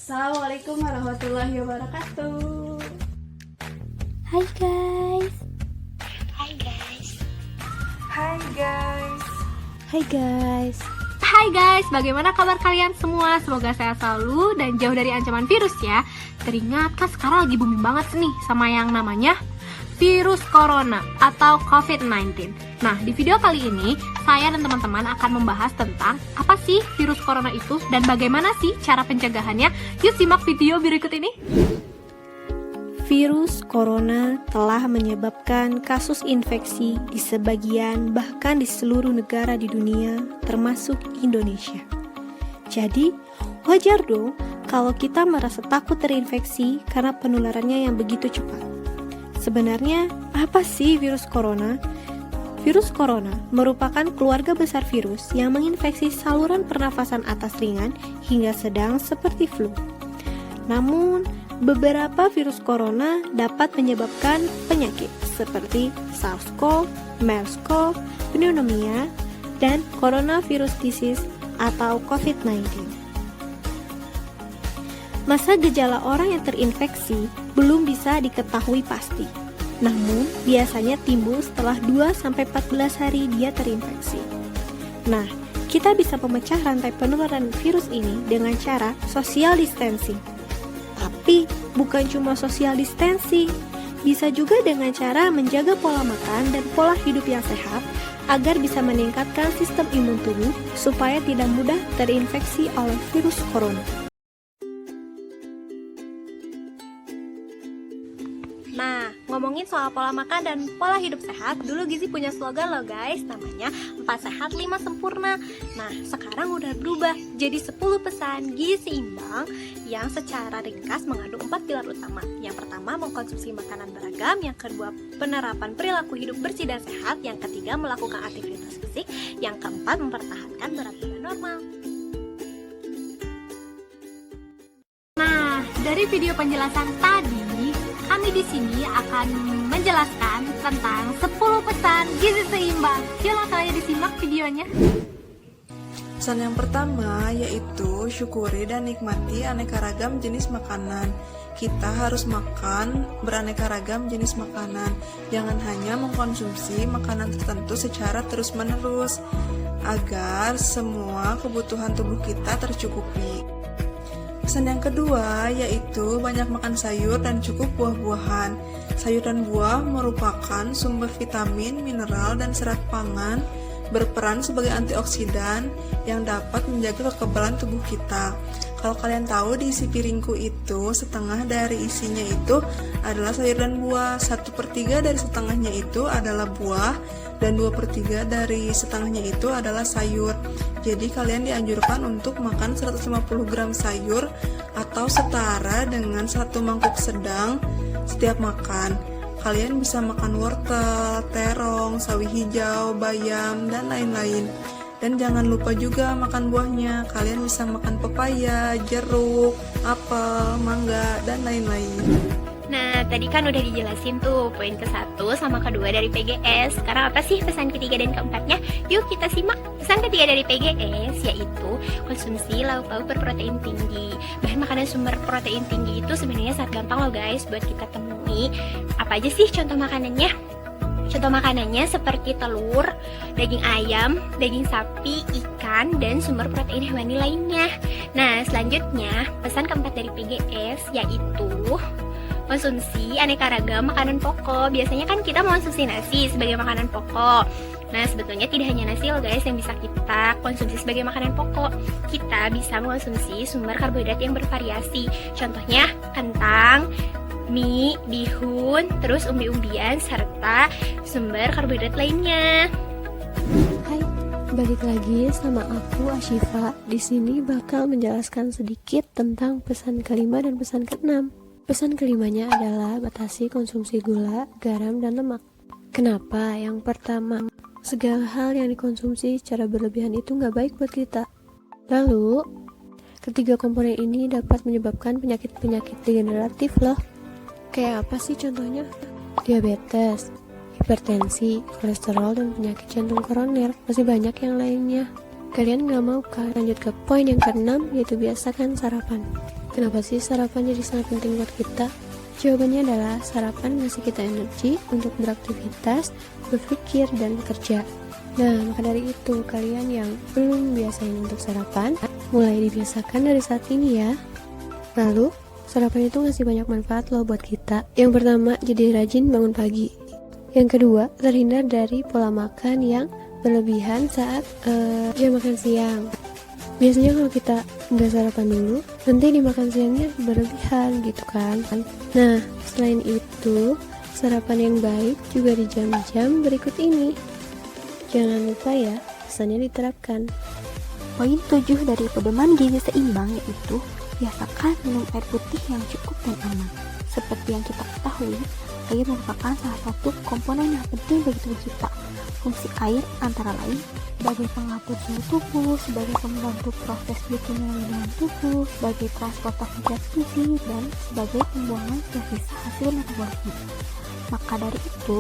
Assalamualaikum warahmatullahi wabarakatuh. Hai guys. Hai guys. Hai guys. Hai guys. Hai guys, bagaimana kabar kalian semua? Semoga sehat selalu dan jauh dari ancaman virus ya. Teringat kan sekarang lagi booming banget nih sama yang namanya virus corona atau COVID-19. Nah, di video kali ini saya dan teman-teman akan membahas tentang apa sih virus corona itu dan bagaimana sih cara pencegahannya. Yuk simak video berikut ini. Virus corona telah menyebabkan kasus infeksi di sebagian bahkan di seluruh negara di dunia, termasuk Indonesia. Jadi, wajar dong kalau kita merasa takut terinfeksi karena penularannya yang begitu cepat. Sebenarnya, apa sih virus corona? Virus corona merupakan keluarga besar virus yang menginfeksi saluran pernafasan atas ringan hingga sedang seperti flu. Namun, beberapa virus corona dapat menyebabkan penyakit seperti SARS-CoV, MERS-CoV, pneumonia, dan coronavirus disease atau COVID-19. Masa gejala orang yang terinfeksi belum bisa diketahui pasti. Namun, biasanya timbul setelah 2-14 hari dia terinfeksi. Nah, kita bisa memecah rantai penularan virus ini dengan cara social distancing. Tapi, bukan cuma social distancing, bisa juga dengan cara menjaga pola makan dan pola hidup yang sehat agar bisa meningkatkan sistem imun tubuh supaya tidak mudah terinfeksi oleh virus corona. Nah, ngomongin soal pola makan dan pola hidup sehat, dulu Gizi punya slogan loh guys, namanya 4 sehat 5 sempurna. Nah, sekarang udah berubah jadi 10 pesan gizi seimbang yang secara ringkas mengandung 4 pilar utama. Yang pertama, mengkonsumsi makanan beragam. Yang kedua, penerapan perilaku hidup bersih dan sehat. Yang ketiga, melakukan aktivitas fisik. Yang keempat, mempertahankan berat badan normal. Nah, dari video penjelasan tadi, kami di sini akan menjelaskan tentang 10 pesan gizi seimbang. Yuk langsung aja disimak videonya. Pesan yang pertama yaitu syukuri dan nikmati aneka ragam jenis makanan. Kita harus makan beraneka ragam jenis makanan. Jangan hanya mengkonsumsi makanan tertentu secara terus-menerus agar semua kebutuhan tubuh kita tercukupi. Pesan yang kedua yaitu banyak makan sayur dan cukup buah-buahan. Sayur dan buah merupakan sumber vitamin, mineral, dan serat pangan, berperan sebagai antioksidan yang dapat menjaga kekebalan tubuh kita. Kalau kalian tahu di isi piringku itu setengah dari isinya itu adalah sayur dan buah, 1/3 dari setengahnya itu adalah buah, dan 2/3 dari setengahnya itu adalah sayur. Jadi kalian dianjurkan untuk makan 150 gram sayur atau setara dengan 1 mangkuk sedang setiap makan. Kalian bisa makan wortel, terong, sawi hijau, bayam, dan lain-lain. Dan jangan lupa juga makan buahnya. Kalian bisa makan pepaya, jeruk, apel, mangga, dan lain-lain. Nah, tadi kan udah dijelasin tuh poin ke-1 sama kedua dari PGS. Sekarang apa sih pesan ketiga dan keempatnya? Yuk kita simak. Pesan ketiga dari PGS yaitu konsumsi lauk pauk berprotein tinggi. Bahan makanan sumber protein tinggi itu sebenarnya sangat gampang loh guys buat kita temui. Apa aja sih contoh makanannya? Contoh makanannya seperti telur, daging ayam, daging sapi, ikan, dan sumber protein hewani lainnya. Nah, selanjutnya pesan keempat dari PGS yaitu konsumsi aneka ragam makanan pokok. Biasanya kan kita mengonsumsi nasi sebagai makanan pokok. Nah, sebetulnya tidak hanya nasi loh guys yang bisa kita konsumsi sebagai makanan pokok. Kita bisa mengonsumsi sumber karbohidrat yang bervariasi. Contohnya kentang, mie, bihun, terus umbi-umbian, serta sumber karbohidrat lainnya. Hai, balik lagi sama aku Ashifa. Di sini bakal menjelaskan sedikit tentang pesan kelima dan pesan keenam. Pesan kelimanya adalah batasi konsumsi gula, garam, dan lemak. Kenapa? Yang pertama, segala hal yang dikonsumsi secara berlebihan itu nggak baik buat kita. Lalu, ketiga komponen ini dapat menyebabkan penyakit-penyakit degeneratif loh. Kayak apa sih contohnya? Diabetes, hipertensi, kolesterol, dan penyakit jantung koroner. Masih banyak yang lainnya. Kalian nggak mau kan? Lanjut ke poin yang keenam, yaitu biasakan sarapan. Kenapa sih sarapan jadi sangat penting buat kita? Jawabannya adalah sarapan ngasih kita energi untuk beraktivitas, berpikir, dan bekerja. Nah, maka dari itu, kalian yang belum biasain untuk sarapan, mulai dibiasakan dari saat ini ya. Lalu, sarapan itu ngasih banyak manfaat loh buat kita. Yang pertama, jadi rajin bangun pagi. Yang kedua, terhindar dari pola makan yang berlebihan saat jam makan siang. Biasanya kalau kita nggak sarapan dulu, nanti dimakan siangnya berlebihan gitu kan. Nah, selain itu, sarapan yang baik juga di jam-jam berikut ini. Jangan lupa ya, pesannya diterapkan. Poin 7 dari pedoman gizi seimbang yaitu biasakan minum air putih yang cukup dan aman. Seperti yang kita ketahui, air merupakan salah satu komponen yang penting bagi tubuh kita. Fungsi air antara lain sebagai pengatur suhu tubuh, sebagai pembantu proses biokimia dalam tubuh, sebagai transportasi zat gizi, dan sebagai pembuangan sisa hasil metabolisme. Maka dari itu,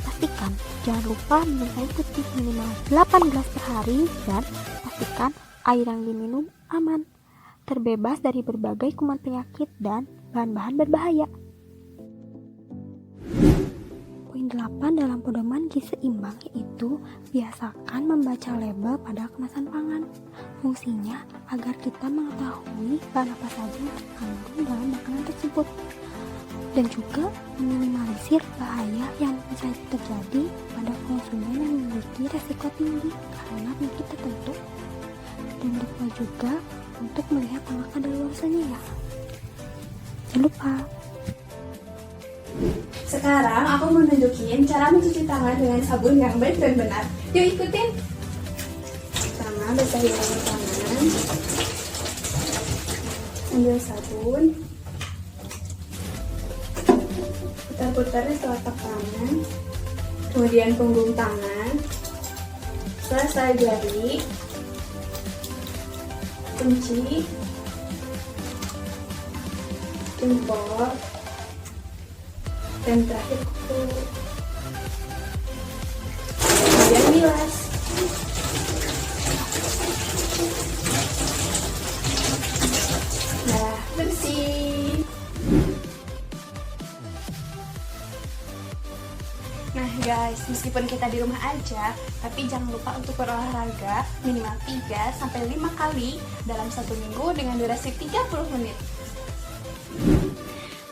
pastikan jangan lupa minum air putih minimal 8 gelas per hari dan pastikan air yang diminum aman, terbebas dari berbagai kuman penyakit dan bahan-bahan berbahaya. Poin 8 dalam pedoman gizi seimbang yaitu biasakan membaca label pada kemasan pangan. Fungsinya agar kita mengetahui bahan apa saja yang terkandung dalam makanan tersebut, dan juga meminimalisir bahaya yang bisa terjadi pada konsumen yang memiliki resiko tinggi karena penyakit tertentu. Dan lupa juga untuk melihat tanggal kadaluarsanya ya. Jangan lupa. Sekarang aku mau nunjukin cara mencuci tangan dengan sabun yang baik dan benar. Yuk ikutin. Pertama, basahin tangan. Ambil sabun. Putar-putar di telapak tangan. Kemudian punggung tangan. Selesai jari. Kunci. Jempol. Dan terakhir kuku. Kemudian bilas. Nah, bersih. Nah guys, meskipun kita di rumah aja, tapi jangan lupa untuk berolahraga minimal 3-5 kali dalam 1 minggu dengan durasi 30 menit.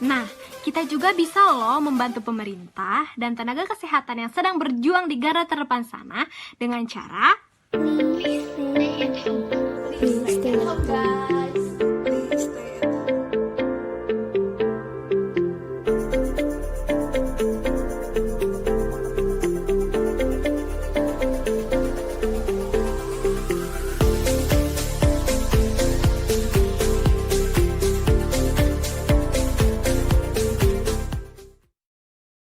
Nah, kita juga bisa loh membantu pemerintah dan tenaga kesehatan yang sedang berjuang di garda terdepan sana dengan cara Please stay at home.